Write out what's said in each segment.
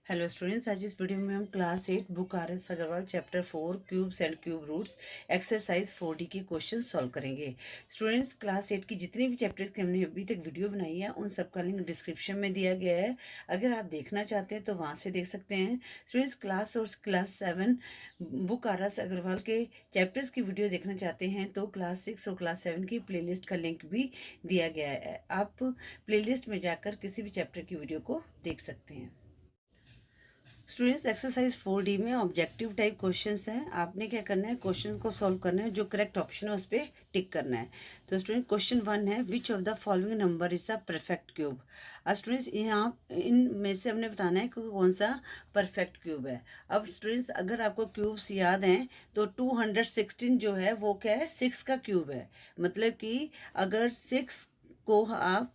Hello students, आज इस video में हम class 8 book RS Agarwal chapter 4 cubes and cube roots exercise 4D की क्वेश्चन सॉल्व करेंगे। स्टूडेंट्स, क्लास 8 की जितनी भी चैप्टर्स की हमने अभी तक वीडियो बनाई है उन सब का लिंक डिस्क्रिप्शन में दिया गया है। अगर आप देखना चाहते हैं तो वहाँ से देख सकते हैं। Students, class 7 book RS Agarwal के चैप्टर्स की वीडियो देखना चाहते हैं तो क्लास 6 और क्लास 7 की प्ले का लिंक भी दिया गया है। आप प्ले में जाकर किसी भी चैप्टर की वीडियो को देख सकते हैं। स्टूडेंट्स, एक्सरसाइज 4D में ऑब्जेक्टिव टाइप क्वेश्चंस हैं। आपने क्या करना है, क्वेश्चन को सॉल्व करना है, जो करेक्ट ऑप्शन है उस पर टिक करना है। तो स्टूडेंट, क्वेश्चन 1 है, which of the following number is a perfect cube. अब स्टूडेंट्स, यहाँ इन में से हमने बताना है कि कौन सा परफेक्ट क्यूब है। अब स्टूडेंट्स, अगर आपको क्यूब्स याद हैं तो 216 जो है वो क्या है, 6 का क्यूब है। मतलब कि अगर 6 को आप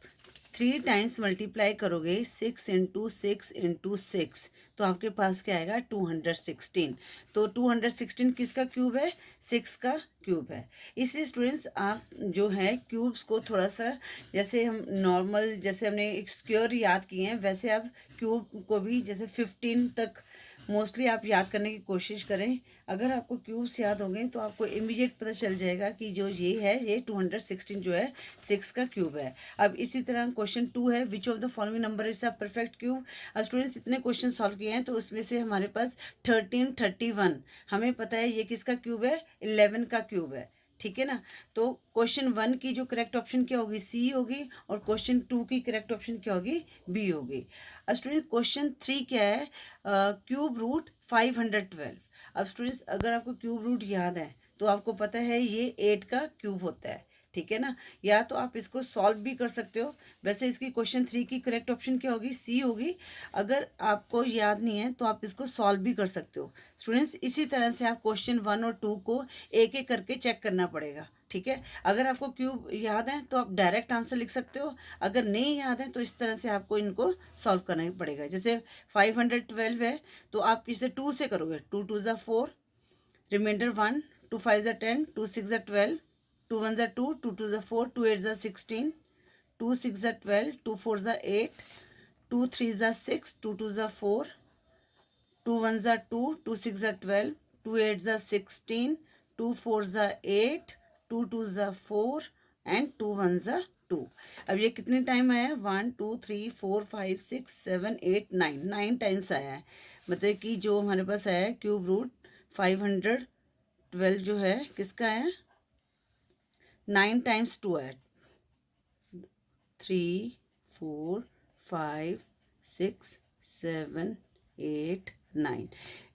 3 टाइम्स मल्टीप्लाई करोगे, 6 इंटू 6 इंटू 6, तो आपके पास क्या आएगा, 216। तो 216 किसका क्यूब है, 6 का क्यूब है। इसलिए स्टूडेंट्स, आप जो है क्यूब्स को थोड़ा सा, जैसे हम नॉर्मल, जैसे हमने एक स्क्वायर याद किए हैं, वैसे आप क्यूब को भी जैसे 15 तक मोस्टली आप याद करने की कोशिश करें। अगर आपको क्यूब्स याद होंगे तो आपको इमीडिएट पता चल जाएगा कि जो ये है, ये 216 जो है 6 का क्यूब है। अब इसी तरह क्वेश्चन 2 है, which of the following number is a perfect cube. अब स्टूडेंट्स, इतने क्वेश्चन सॉल्व किए हैं तो उसमें से हमारे पास 1331 हमें पता है ये किसका क्यूब है, 11 का क्यूब है। ठीक है ना। तो क्वेश्चन 1 की जो करेक्ट ऑप्शन क्या होगी, सी होगी, और क्वेश्चन 2 की करेक्ट ऑप्शन क्या होगी, बी होगी। अब स्टूडेंट, क्वेश्चन 3 क्या है, क्यूब रूट 512। अब स्टूडेंट्स, अगर आपको क्यूब रूट याद है तो आपको पता है ये 8 का क्यूब होता है। ठीक है ना। या तो आप इसको सॉल्व भी कर सकते हो। वैसे इसकी क्वेश्चन 3 की करेक्ट ऑप्शन क्या होगी, सी होगी। अगर आपको याद नहीं है तो आप इसको सॉल्व भी कर सकते हो। स्टूडेंट्स, इसी तरह से आप क्वेश्चन 1 और 2 को एक एक करके चेक करना पड़ेगा। ठीक है। अगर आपको क्यूब याद है तो आप डायरेक्ट आंसर लिख सकते हो। अगर नहीं याद है तो इस तरह से आपको इनको सॉल्व करना ही पड़ेगा। जैसे 512 है तो आप इसे 2 से करोगे, 2 2 ज़ा 4, रिमाइंडर 1, 2 5 ज़ा 10, 2 6 ज़ा 12, 2 1 ज़ा 2, 2 2 ज़ा 4, 2 8 ज़ा 16, 2 6 ज़ा 12, 2 4 ज़ा 8, 2 3 ज़ा 6, 2 2 ज़ा 4, 2 1 ज़ा 2, 2 6 ज़ा 12, 2 8 ज़ा 16, 2 4 ज़ा 8, 2 2 ज़ा 4 एंड 2 1 ज़ा 2। अब ये कितने टाइम आया है, 1 2 3 4 5 6 7 8 9, 9 टाइम्स आया है। मतलब कि जो हमारे पास आया है क्यूब रूट 512 जो है किसका है, 9 टाइम्स 2 है, 3 4 5 6 7 8 9।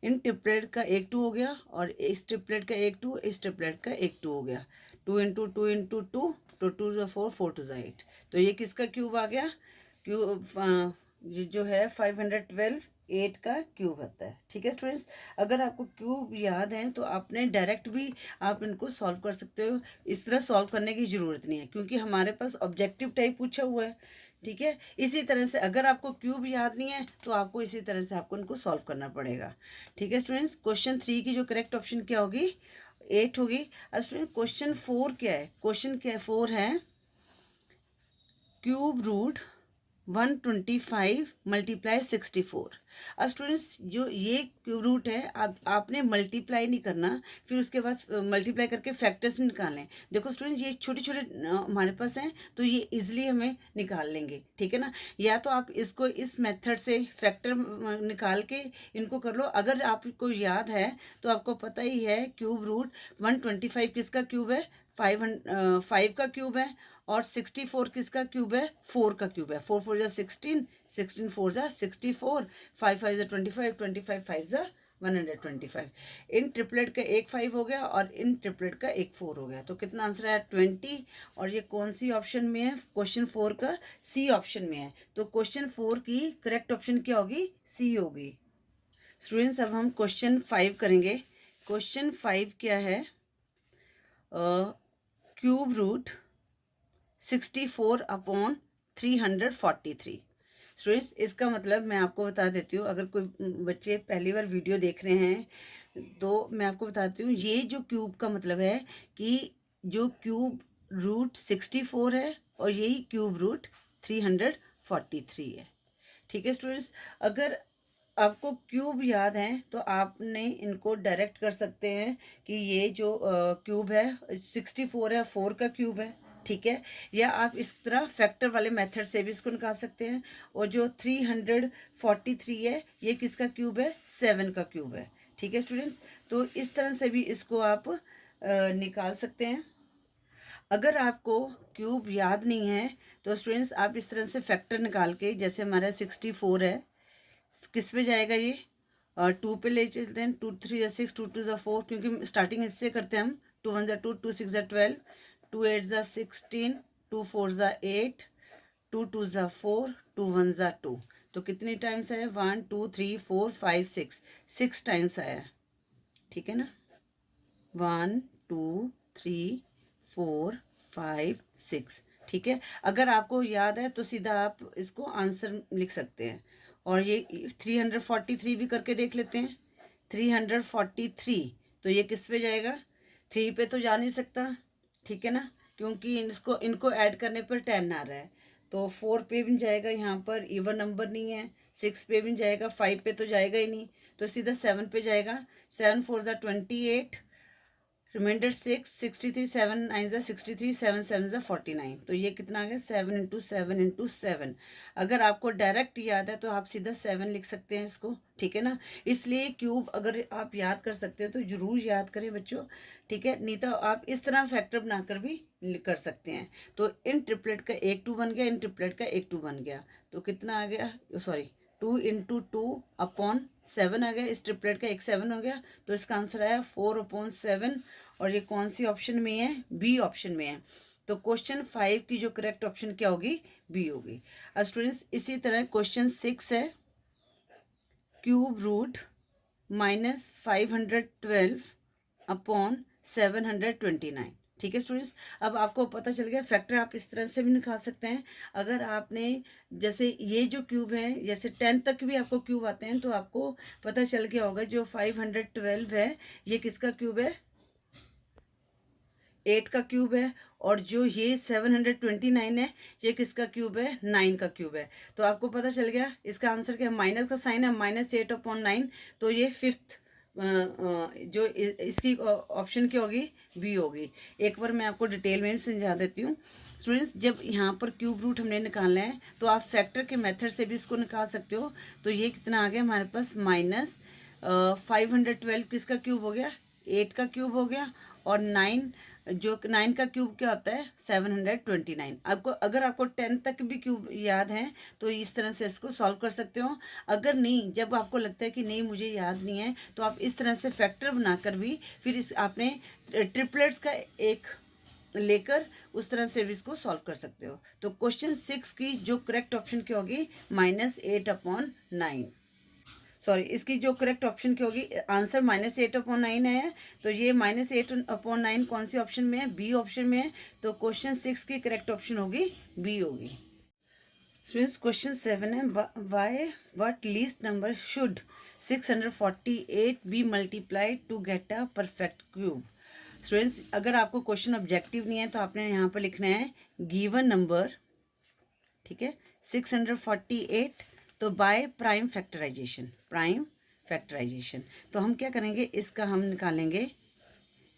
इन ट्रिपलेट का एक 2 हो गया, और इस ट्रिपलेट का एक 2, इस ट्रिपलेट का एक 2 हो गया। 2 इंटू 2 इंटू 2, 2 2 ज़ा 4, 4 2 ज़ा 8। तो ये किसका क्यूब आ गया, क्यूब ये जो है 512 8 का क्यूब होता है। ठीक है स्टूडेंट्स, अगर आपको क्यूब याद है तो आपने डायरेक्ट भी आप इनको सॉल्व कर सकते हो। इस तरह सॉल्व करने की ज़रूरत नहीं है क्योंकि हमारे पास ऑब्जेक्टिव टाइप पूछा हुआ है। ठीक है। इसी तरह से अगर आपको क्यूब याद नहीं है तो आपको इसी तरह से आपको इनको सॉल्व करना पड़ेगा। ठीक है स्टूडेंट्स, क्वेश्चन 3 की जो करेक्ट ऑप्शन क्या होगी, 8 होगी। अब स्टूडेंट, क्वेश्चन 4 क्या है, क्वेश्चन क्या 4 है, क्यूब रूट 125 मल्टीप्लाई 64। अब स्टूडेंट्स, जो ये क्यूब रूट है, आपने मल्टीप्लाई नहीं करना, फिर उसके बाद मल्टीप्लाई करके फैक्टर्स निकालें। देखो स्टूडेंट्स, ये छोटे छोटे हमारे पास हैं तो ये इजीली हमें निकाल लेंगे। ठीक है ना। या तो आप इसको इस मेथड से फैक्टर निकाल के इनको कर लो। अगर आपको याद है तो आपको पता ही है क्यूब रूट 125 किसका क्यूब है, 5 का क्यूब है, और 64 किसका क्यूब है, 4 का क्यूब है। 4 4 जा 16, 16 4 जा 64, 5 5 जा 25, 25 5 जा 125। इन ट्रिपलेट का एक 5 हो गया और इन ट्रिपलेट का एक 4 हो गया। तो कितना आंसर है, 20। और ये कौन सी ऑप्शन में है, क्वेश्चन 4 का सी ऑप्शन में है। तो क्वेश्चन 4 की करेक्ट ऑप्शन क्या होगी, सी होगी। स्टूडेंट्स, अब हम क्वेश्चन 5 करेंगे। क्वेश्चन 5 क्या है, क्यूब रूट 64 अपॉन 343। स्टूडेंट्स, इसका मतलब मैं आपको बता देती हूँ, अगर कोई बच्चे पहली बार वीडियो देख रहे हैं तो मैं आपको बताती हूँ, ये जो क्यूब का मतलब है कि जो क्यूब रूट 64 है और यही क्यूब रूट 343 है। ठीक है स्टूडेंट्स, अगर आपको क्यूब याद है तो आपने इनको डायरेक्ट कर सकते हैं कि ये जो क्यूब है 64 है, 4 का क्यूब है, ठीक है। या आप इस तरह फैक्टर वाले मेथड से भी इसको निकाल सकते हैं। और जो 343 है ये किसका क्यूब है, 7 का क्यूब है, ठीक है स्टूडेंट्स। तो इस तरह से भी इसको आप निकाल सकते हैं। अगर आपको क्यूब याद नहीं है तो स्टूडेंट्स आप इस तरह से फैक्टर निकाल के, जैसे हमारा 64 है, किस पे जाएगा ये, और 2 पे ले चलते हैं। 2 3 जा 6, 2 2 जा 4, क्योंकि स्टार्टिंग इससे करते हैं हम। 2 1 जा 2, 2 6 जा 12, 2 8 जा 16, 2 4 जा 8, 2 2 जा 4, 2 1 जा 2। तो कितनी टाइम्स आया, 1 2 3 4 5 6, 6 टाइम्स आया, ठीक है ना। 1 2 3 4 5 6, ठीक है। अगर आपको याद है तो सीधा आप इसको आंसर लिख सकते हैं। और ये 343 भी करके देख लेते हैं। 343 तो ये किस पे जाएगा, 3 पे तो जा नहीं सकता, ठीक है ना, क्योंकि इनको ऐड करने पर 10 आ रहा है। तो 4 पे भी जाएगा, यहाँ पर इवन नंबर नहीं है। 6 पे भी जाएगा, 5 पे तो जाएगा ही नहीं, तो सीधा 7 पे जाएगा। 7 4 जा 28, रिमाइंडर 6, 63, 7 9 जा 63, 7 7 जा 49। तो ये कितना आ गया, 7 इंटू 7 इंटू 7। अगर आपको डायरेक्ट याद है तो आप सीधा 7 लिख सकते हैं इसको, ठीक है ना। इसलिए क्यूब अगर आप याद कर सकते हो तो जरूर याद करें बच्चों, ठीक है। नहीं तो आप इस तरह फैक्टर बनाकर भी कर सकते हैं। तो इन ट्रिपलेट का एक 2 बन गया, इन ट्रिपलेट का एक 2 बन गया। तो कितना आ गया, सॉरी 2 इंटू 2 अपॉन 7 आ गया। इस ट्रिपलेट का एक 7 हो गया, तो इसका आंसर आया 4 अपॉन 7। और ये कौन सी ऑप्शन में है, बी ऑप्शन में है। तो क्वेश्चन 5 की जो करेक्ट ऑप्शन क्या होगी, बी होगी। अब स्टूडेंट्स इसी तरह क्वेश्चन 6 है, क्यूब रूट -512 अपॉन 729, ठीक है स्टूडेंट्स। अब आपको पता चल गया फैक्टर आप इस तरह से भी निकाल सकते हैं। अगर आपने जैसे ये जो क्यूब है, जैसे 10 तक भी आपको क्यूब आते हैं, तो आपको पता चल गया होगा जो 512 है ये किसका क्यूब है, 8 का क्यूब है। और जो ये 729 है ये किसका क्यूब है, 9 का क्यूब है। तो आपको पता चल गया इसका आंसर क्या है, माइनस का साइन है, -8 अपॉन 9। तो ये फिफ्थ जो इसकी ऑप्शन क्या होगी, बी होगी। एक बार मैं आपको डिटेल में समझा देती हूँ स्टूडेंट्स। जब यहाँ पर क्यूब रूट हमने निकालना है तो आप फैक्टर के मेथड से भी इसको निकाल सकते हो। तो ये कितना आ गया हमारे पास, -512 किसका क्यूब हो गया, 8 का क्यूब हो गया। और 9, जो 9 का क्यूब क्या होता है, 729। आपको अगर आपको 10 तक भी क्यूब याद है तो इस तरह से इसको सॉल्व कर सकते हो। अगर नहीं, जब आपको लगता है कि नहीं मुझे याद नहीं है, तो आप इस तरह से फैक्टर बनाकर भी फिर इस आपने ट्रिपलेट्स का एक लेकर उस तरह से भी इसको सॉल्व कर सकते हो। तो क्वेश्चन 6 की जो करेक्ट ऑप्शन क्या होगी, -8 अपॉन 9। सॉरी, इसकी जो करेक्ट ऑप्शन की होगी, आंसर -8 अपॉन 9 है। तो ये -8 अपॉन 9 कौन सी ऑप्शन में है, बी ऑप्शन में है। तो क्वेश्चन 6 की करेक्ट ऑप्शन होगी बी होगी। स्टूडेंट्स क्वेश्चन 7 है, why what least number should 648 be multiplied to get a perfect cube. Students अगर आपको क्वेश्चन ऑब्जेक्टिव नहीं है तो आपने यहाँ पर लिखना है गिवन नंबर, ठीक है, 648, तो by prime factorization, prime factorization. तो हम क्या करेंगे, इसका हम निकालेंगे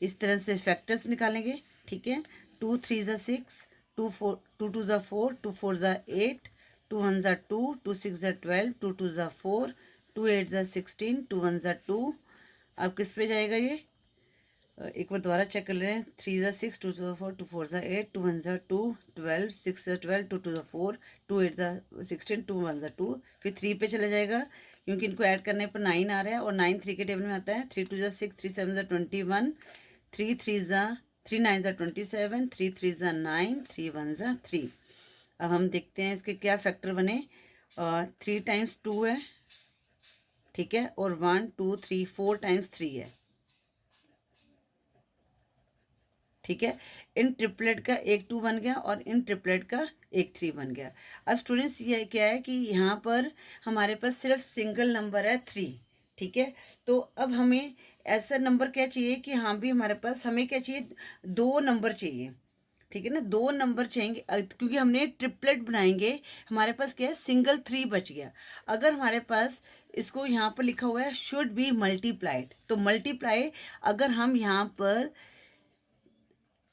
इस तरह से फैक्टर्स निकालेंगे, ठीक है। 2 3 जा 6, 2 2 जा 4, 2 4 जा 8, 2 1 जा 2, 2 6 जा 12, 2 2 जा 4, 2 8 जा 16, 2 1 जा 2। अब किस पे जाएगा ये, एक बार दोबारा चेक कर ले रहे हैं। 3 जा 6, 2 जा 4, 2 4 जा 8, 2 1 जा 2, 12, 6 जा 12, 2 2 जा 4, 2 8 जा 16, 2 1 जा 2। फिर 3 पे चला जाएगा क्योंकि इनको ऐड करने पर 9 आ रहा है और 9 3 के टेबल में आता है। 3 2 जा 6, 3 7 जा 21, 3 3 जा 3 9 जा 27, 3 3 जा 9, 3 1 जा 3। अब हम देखते हैं इसके क्या फैक्टर बने। 3 टाइम्स 2 है, ठीक है, और 1 2 3 4 टाइम्स 3 है, ठीक है। इन ट्रिपलेट का एक 2 बन गया और इन ट्रिपलेट का एक 3 बन गया। अब स्टूडेंट्स ये क्या है कि यहाँ पर हमारे पास सिर्फ सिंगल नंबर है 3, ठीक है। तो अब हमें ऐसा नंबर क्या चाहिए कि हाँ भी हमारे पास, हमें क्या चाहिए, 2 नंबर चाहिए। ठीक है ना, 2 नंबर चाहिए क्योंकि हमने ट्रिपलेट बनाएंगे। हमारे पास क्या है, सिंगल 3 बच गया। अगर हमारे पास इसको यहाँ पर लिखा हुआ है शुड बी मल्टीप्लाइड, तो मल्टीप्लाई अगर हम यहाँ पर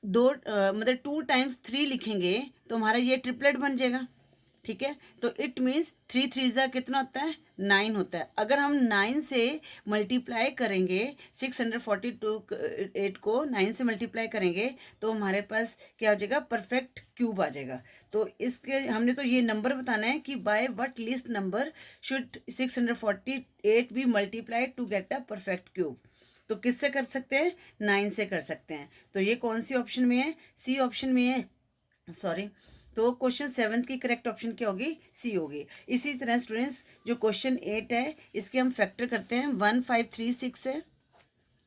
मतलब 2 टाइम्स 3 लिखेंगे तो हमारा ये ट्रिपलेट बन जाएगा। ठीक है, तो इट मीन्स 3 3 जा कितना होता है, 9 होता है। अगर हम 9 से मल्टीप्लाई करेंगे, 642 को 9 से मल्टीप्लाई करेंगे तो हमारे पास क्या हो जाएगा, परफेक्ट क्यूब आ जाएगा। तो इसके हमने तो ये नंबर बताना है कि by what least number should 648 be multiplied to get a perfect cube. तो किससे कर सकते हैं, 9 से कर सकते हैं। तो ये कौन सी ऑप्शन में है, सी ऑप्शन में है, सॉरी। तो क्वेश्चन 7 की करेक्ट ऑप्शन क्या होगी, सी होगी। इसी तरह स्टूडेंट्स जो क्वेश्चन 8 है इसके हम फैक्टर करते हैं। 1536 है,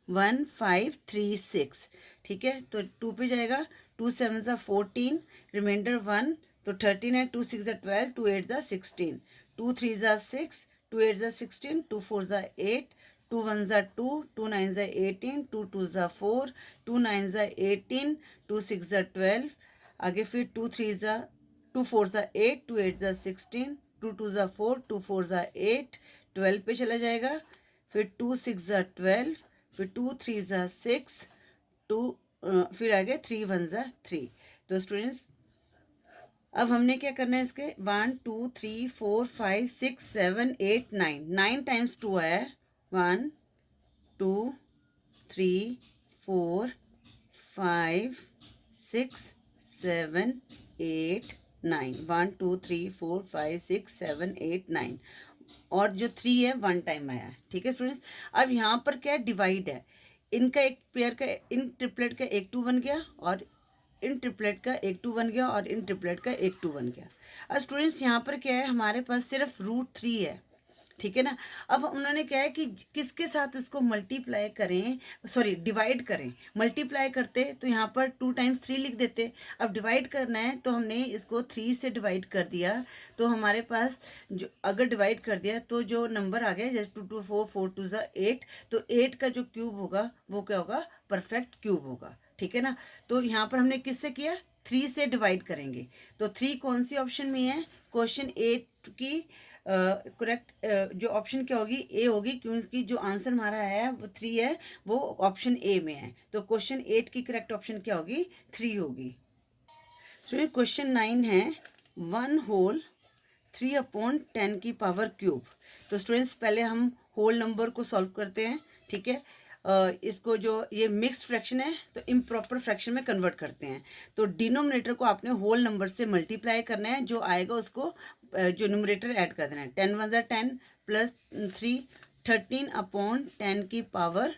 1536, ठीक है। तो 2 पे जाएगा, 2 7 ज़ा 14, रिमाइंडर 1, तो 13 है, 2 6 ज़ा 12, 2 8 ज़ा 16, 2 3 ज़ा 6, 2 8 ज़ा 16, 2 4 ज़ा 8, 2 1 ज़ा 2, 2 9 ज़ा 18, 2 2 ज़ा 4, 2 9 ज़ा 18, 2 6 ज़ा 12, आगे फिर 2 3 ज़ा 2 4 ज़ा 8, 2 8 ज़ा 16, 2 2 ज़ा 4, 2 4 ज़ा 8, 12 पे चला जाएगा। फिर 2 6 ज़ा 12, फिर 2 3 ज़ा 6, 2 फिर आगे 3 1 ज़ा 3। तो स्टूडेंट्स अब हमने क्या करना है, इसके 1 2 3 4 5 6 7 8 9, 9 टाइम्स 2 है, 1 2 3 4 5 6 7 8 9, 1 2 3 4 5 6 7 8 9, और जो 3 है 1 टाइम आया है। ठीक है स्टूडेंट्स, अब यहाँ पर क्या है, डिवाइड है। इनका एक पेयर का, इन ट्रिपलेट का 1 2 बन गया, और इन ट्रिपलेट का 1 2 बन गया, और इन ट्रिपलेट का 1 2 बन गया। अब स्टूडेंट्स यहाँ पर क्या है, हमारे पास सिर्फ √3 है। ठीक है ना। अब उन्होंने क्या है कि किसके साथ इसको मल्टीप्लाई करें, सॉरी डिवाइड करें। मल्टीप्लाई करते तो यहाँ पर 2 टाइम्स 3 लिख देते। अब डिवाइड करना है तो हमने इसको 3 से डिवाइड कर दिया। तो हमारे पास जो अगर डिवाइड कर दिया तो जो नंबर आ गया, जैसे 2 2 4 4 2 ज़ा 8, तो 8 का जो क्यूब होगा वो क्या होगा, परफेक्ट क्यूब होगा। ठीक है ना। तो यहाँ पर हमने किससे किया, 3 से डिवाइड करेंगे। तो 3 कौन सी ऑप्शन में है, क्वेश्चन 8 की करेक्ट जो ऑप्शन क्या होगी, ए होगी, क्योंकि जो आंसर हमारा है वो 3 है, वो ऑप्शन ए में है। तो क्वेश्चन 8 की करेक्ट ऑप्शन क्या होगी, 3 होगी। तो क्वेश्चन 9 है 1 होल 3/10 की पावर क्यूब। तो स्टूडेंट्स पहले हम होल नंबर को सॉल्व करते हैं। ठीक है, इसको जो ये मिक्स्ड फ्रैक्शन है तो इम्प्रॉपर फ्रैक्शन में कन्वर्ट करते हैं। तो डिनोमिनेटर को आपने होल नंबर से मल्टीप्लाई करना है, जो आएगा उसको जो न्यूमरेटर ऐड कर देना है। 10 1 ज़ा 10 प्लस 3, 13/10 की पावर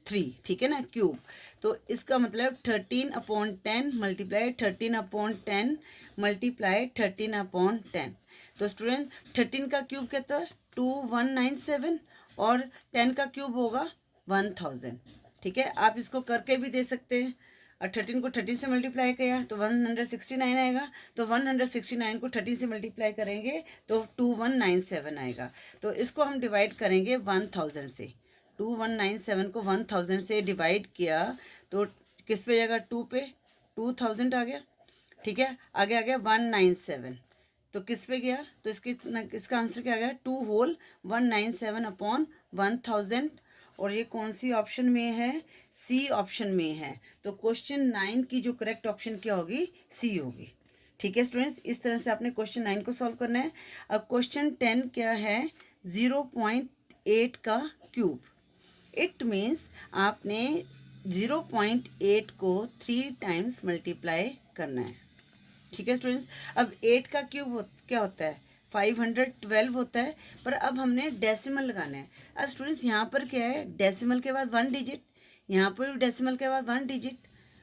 3, ठीक है ना, क्यूब। तो इसका मतलब 13/10 मल्टीप्लाई 13/10 मल्टीप्लाई 13/10। तो स्टूडेंट 13 का क्यूब कहता है 2197, और 10 का क्यूब होगा 1000। ठीक है, आप इसको करके भी दे सकते हैं। और 13 को 13 से मल्टीप्लाई किया तो 169 आएगा। तो 169 को 13 से मल्टीप्लाई करेंगे तो 2197 आएगा। तो इसको हम डिवाइड करेंगे 1000 से। 2197 को 1000 से डिवाइड किया तो किस पे जाएगा, 2 पे, 2000 आ गया। ठीक है, आगे आ गया 197, तो किस पे गया, तो इसका आंसर क्या आ गया, 2 होल 197/1000। और ये कौन सी ऑप्शन में है, सी ऑप्शन में है। तो क्वेश्चन 9 की जो करेक्ट ऑप्शन क्या होगी, सी होगी। ठीक है स्टूडेंट्स, इस तरह से आपने क्वेश्चन 9 को सॉल्व करना है। अब क्वेश्चन 10 क्या है, 0.8 का क्यूब। इट मीन्स आपने 0.8 को 3 टाइम्स मल्टीप्लाई करना है। ठीक है स्टूडेंट्स, अब 8 का क्यूब क्या होता है, 512 होता है, पर अब हमने डेसिमल लगाना है। अब स्टूडेंट्स यहाँ पर क्या है, डेसिमल के बाद 1 डिजिट, यहाँ पर भी डेसिमल के बाद 1 डिजिट,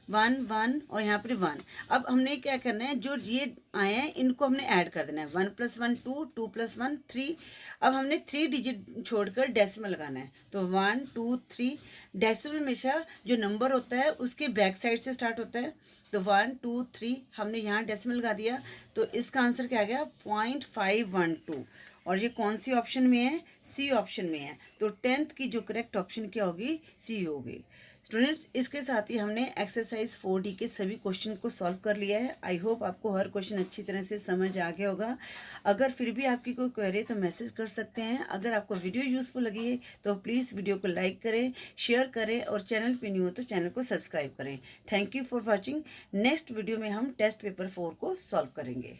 1 1, और यहाँ पर 1। अब हमने क्या करना है, जो ये आए हैं इनको हमने ऐड कर देना है, 1 + 1 2, 2 + 1 3। अब हमने 3 डिजिट छोड़कर डेसिमल लगाना है। तो 1 2 3, डेसिमल हमेशा जो नंबर होता है उसके बैक साइड से स्टार्ट होता है। तो 1 2 3 हमने यहाँ डेसिमल लगा दिया, तो इसका आंसर क्या आ गया, 0.512। और ये कौन सी ऑप्शन में है, सी ऑप्शन में है। तो 10th की जो करेक्ट ऑप्शन क्या होगी, सी होगी। स्टूडेंट्स इसके साथ ही हमने एक्सरसाइज 4D के सभी क्वेश्चन को सॉल्व कर लिया है। आई होप आपको हर क्वेश्चन अच्छी तरह से समझ आ गया होगा। अगर फिर भी आपकी कोई क्वेरी तो मैसेज कर सकते हैं। अगर आपको वीडियो यूजफुल लगी है तो प्लीज़ वीडियो को लाइक करें, शेयर करें और चैनल पे न्यू हो तो चैनल को सब्सक्राइब करें। Thank you for watching. Next video में हम टेस्ट पेपर 4 को सॉल्व करेंगे।